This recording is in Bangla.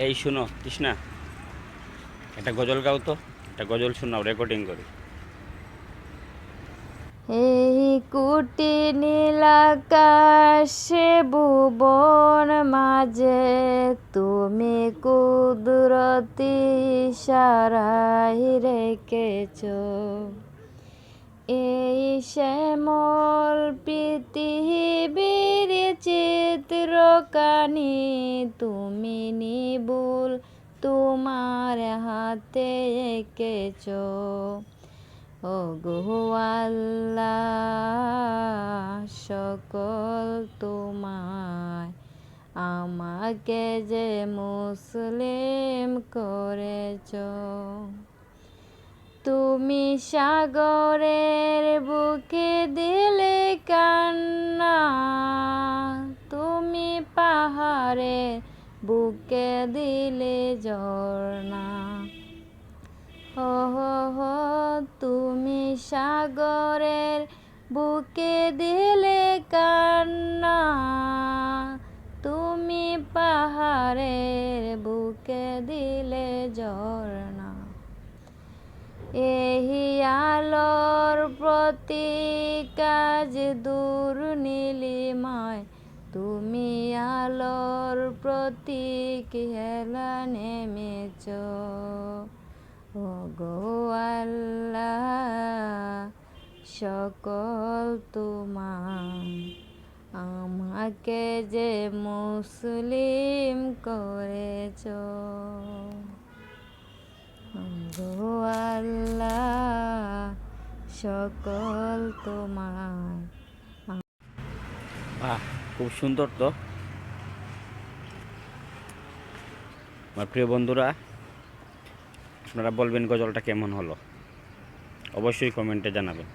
এই শুনো তৃষ্ণা, একটা গজল গাও তো, একটা গজল শোনাও, রেকর্ডিং করি। এই কুটি নীলাকাশে ভুবন মাঝে তুমি কুদরতি সারাই রেখেছ। এই শ্যামল পৃথিবীর চিত্রকানি তুমি নিবুল তোমার হাতে এঁকেছ। ওগো আল্লাহ, সকল তোমায়, আমাকে যে মুসলিম করেছ। তুমি সাগরের বুকে দিলে কান্না, তুমি পাহাড়ের বুকে দিলে ঝর্ণা। হো তুমি সাগরের বুকে দিলে কান্না, তুমি পাহাড়ের বুকে দিলে ঝর্ণা। এই আলোর প্রতীক আজ দূর নীলিমায়, তুমি আলোর প্রতীক হেলা নেমেছ। ওগো আল্লাহ, সকল তোমার, আমাকে যে মুসলিম করেছ। ওগো আল্লাহ, সকল তোমার। বাহ, খুব সুন্দর তো। আমার প্রিয় বন্ধুরা, আপনারা বলবেন গজলটা কেমন হলো, অবশ্যই কমেন্টে জানাবেন।